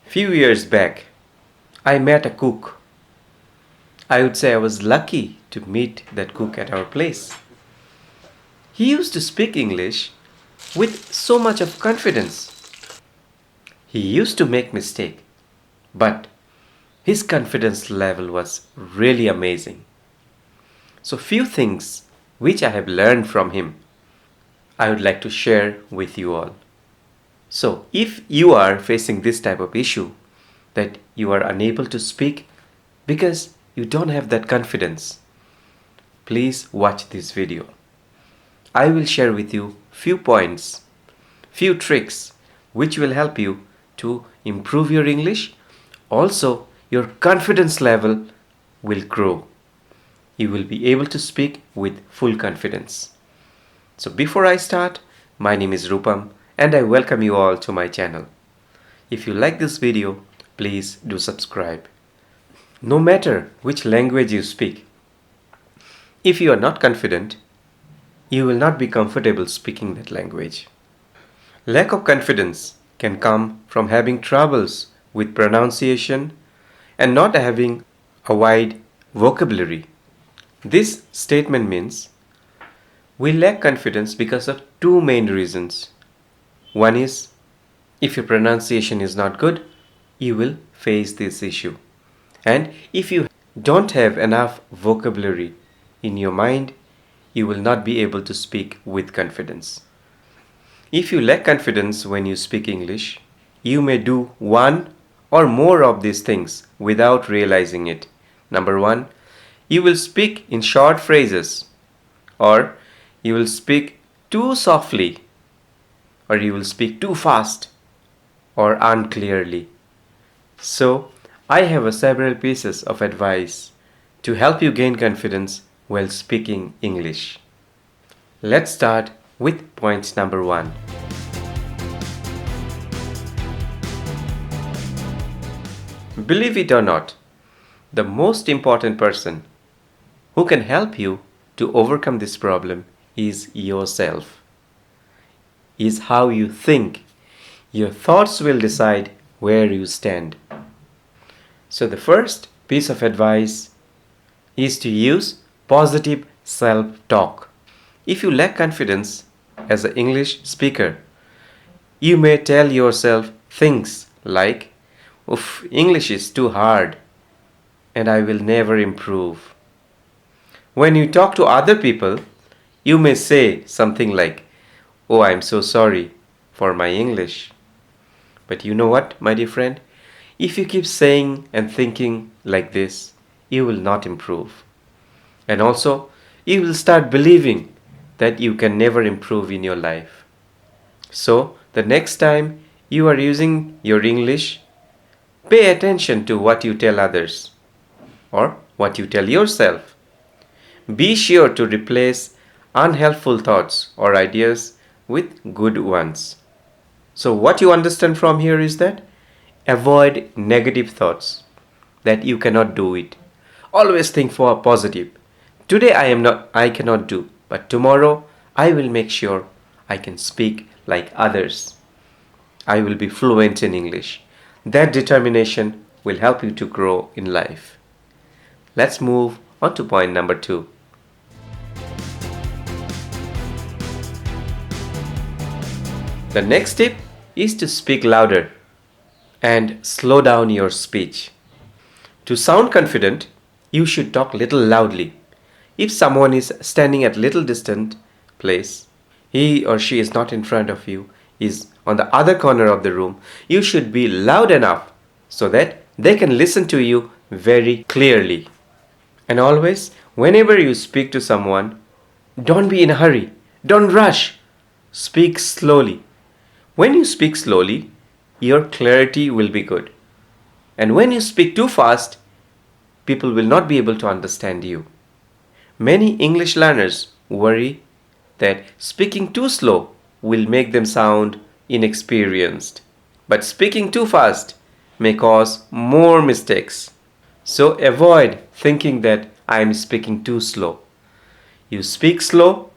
Few years back, I met a cook. I would say I was lucky to meet that cook at our place. He used to speak English with so much of confidence. He used to make mistake, but his confidence level was really amazing. So few things which I have learned from him, I would like to share with you all. So if you are facing this type of issue that you are unable to speak because you don't have that confidence, please watch this video. I will share with you few points, few tricks which will help you to improve your English. Also, your confidence level will grow. You will be able to speak with full confidence. So before I start, my name is Rupam and I welcome you all to my channel. If you like this video, please do subscribe. No matter which language you speak, if you are not confident, you will not be comfortable speaking that language. Lack of confidence can come from having troubles with pronunciation and not having a wide vocabulary. This statement means we lack confidence because of two main reasons. One is, if your pronunciation is not good, you will face this issue. And if you don't have enough vocabulary in your mind, you will not be able to speak with confidence. If you lack confidence when you speak English, you may do one or more of these things without realizing it. Number one, you will speak in short phrases, or you will speak too softly, or you will speak too fast or unclearly. So, I have several pieces of advice to help you gain confidence while speaking English. Let's start with point number one. Believe it or not, the most important person who can help you to overcome this problem is yourself. Is how you think. Your thoughts will decide where you stand. So the first piece of advice is to use positive self-talk. If you lack confidence as an English speaker, you may tell yourself things like, "Oof, English is too hard and I will never improve." When you talk to other people, you may say something like, "Oh, I'm so sorry for my English." But you know what, my dear friend? If you keep saying and thinking like this, you will not improve. And also, you will start believing that you can never improve in your life. So, the next time you are using your English, pay attention to what you tell others or what you tell yourself. Be sure to replace unhelpful thoughts or ideas with good ones. So what you understand from here is that avoid negative thoughts, that you cannot do it. Always think for positive. Today I cannot do, but tomorrow I will make sure I can speak like others. I will be fluent in English. That determination will help you to grow in life. Let's move on to point number two. The next tip is to speak louder and slow down your speech. To sound confident, you should talk little loudly. If someone is standing at little distant place, he or she is not in front of you, is on the other corner of the room, you should be loud enough so that they can listen to you very clearly. And always, whenever you speak to someone, don't be in a hurry. Don't rush. Speak slowly. When you speak slowly, your clarity will be good. And when you speak too fast, people will not be able to understand you. Many English learners worry that speaking too slow will make them sound inexperienced. But speaking too fast may cause more mistakes. So avoid thinking that I am speaking too slow. You speak slow,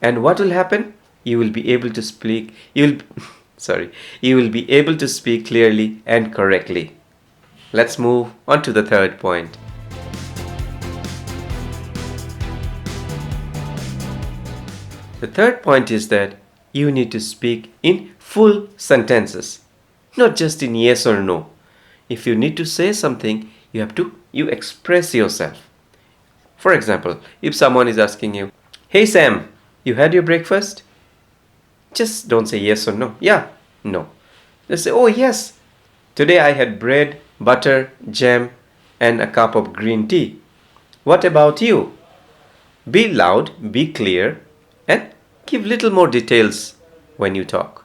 and what will happen? You will be able to speak, sorry, you will be able to speak clearly and correctly. Let's move on to the third point. The third point is that you need to speak in full sentences, not just in yes or no. If you need to say something, you express yourself. For example, if someone is asking you, "Hey Sam, you had your breakfast?" Just don't say yes or no. Yeah, no. Just say, "Oh yes, today I had bread, butter, jam, and a cup of green tea. What about you?" Be loud, be clear, and give little more details when you talk.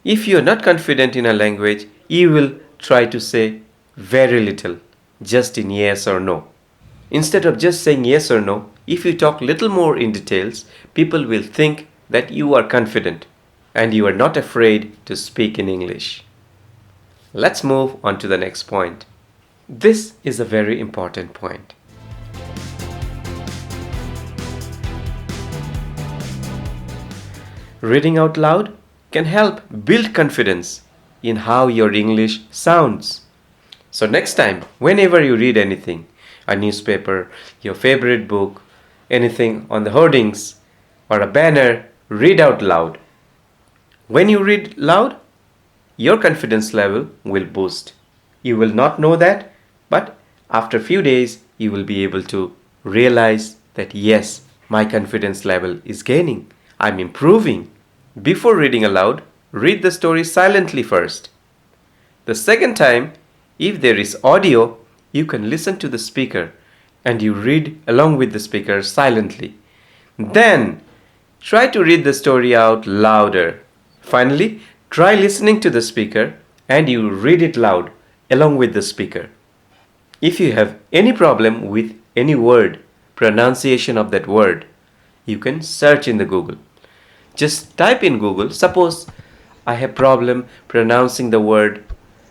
If you are not confident in a language, you will try to say very little, just in yes or no. Instead of just saying yes or no, if you talk little more in details, people will think that you are confident and you are not afraid to speak in English. Let's move on to the next point. This is a very important point. Reading out loud can help build confidence in how your English sounds. So next time, whenever you read anything, a newspaper, your favorite book, anything on the hoardings, or a banner, read out loud. When you read loud, your confidence level will boost. You will not know that, but after a few days, you will be able to realize that yes, my confidence level is gaining. I'm improving. Before reading aloud, read the story silently first. The second time, if there is audio, you can listen to the speaker and you read along with the speaker silently. Then, try to read the story out louder. Finally, try listening to the speaker and you read it loud along with the speaker. If you have any problem with any word, pronunciation of that word, you can search in the Google. Just type in Google, suppose I have problem pronouncing the word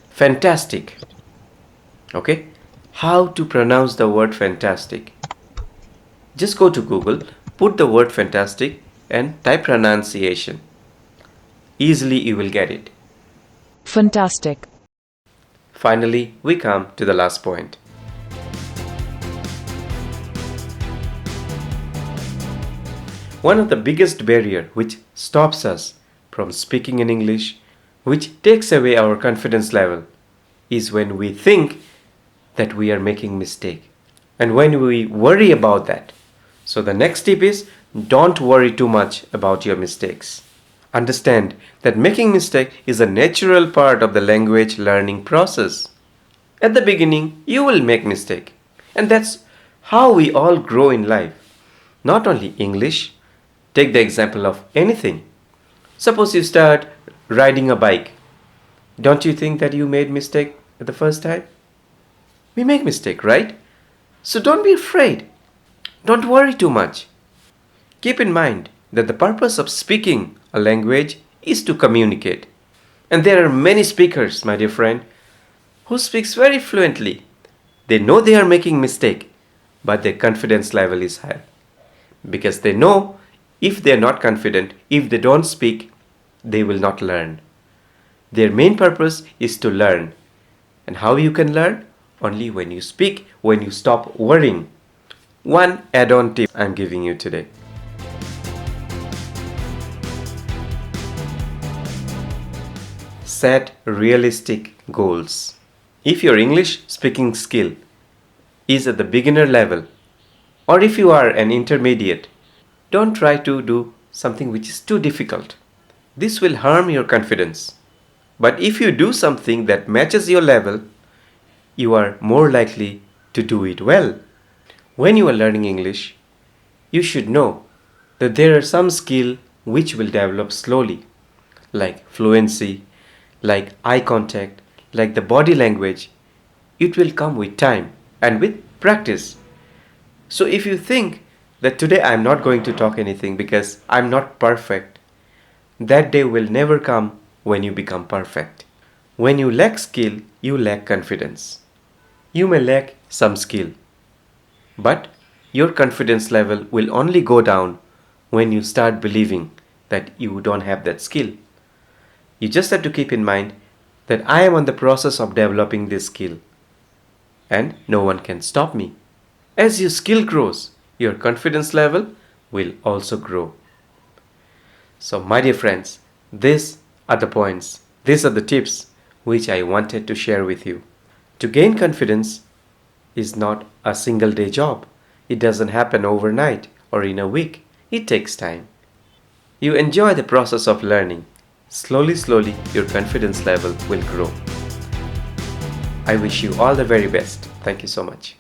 fantastic. Okay? How to pronounce the word fantastic? Just go to Google, put the word fantastic and type pronunciation. Easily you will get it. Fantastic. Finally, we come to the last point. One of the biggest barrier which stops us from speaking in English, which takes away our confidence level, is when we think that we are making mistake and when we worry about that. So the next tip is, don't worry too much about your mistakes. Understand that making mistake is a natural part of the language learning process. At the beginning, you will make mistake, and that's how we all grow in life. Not only English, take the example of anything. Suppose you start riding a bike. Don't you think that you made mistake at the first time? We make mistake, right? So don't be afraid. Don't worry too much. Keep in mind that the purpose of speaking a language is to communicate. And there are many speakers, my dear friend, who speaks very fluently. They know they are making mistake, but their confidence level is high. Because they know if they are not confident, if they don't speak, they will not learn. Their main purpose is to learn. And how you can learn? Only when you speak, when you stop worrying. One add-on tip I'm giving you today. Set realistic goals. If your English speaking skill is at the beginner level, or if you are an intermediate, don't try to do something which is too difficult. This will harm your confidence. But if you do something that matches your level, you are more likely to do it well. When you are learning English, you should know that there are some skills which will develop slowly, like fluency, like eye contact, like the body language. It will come with time and with practice. So if you think that today I'm not going to talk anything because I'm not perfect, that day will never come when you become perfect. When you lack skill, you lack confidence. You may lack some skill, but your confidence level will only go down when you start believing that you don't have that skill. You just have to keep in mind that I am on the process of developing this skill and no one can stop me. As your skill grows, your confidence level will also grow. So, my dear friends, these are the points, these are the tips which I wanted to share with you. To gain confidence is not a single day job. It doesn't happen overnight or in a week. It takes time. You enjoy the process of learning. Slowly, slowly, your confidence level will grow. I wish you all the very best. Thank you so much.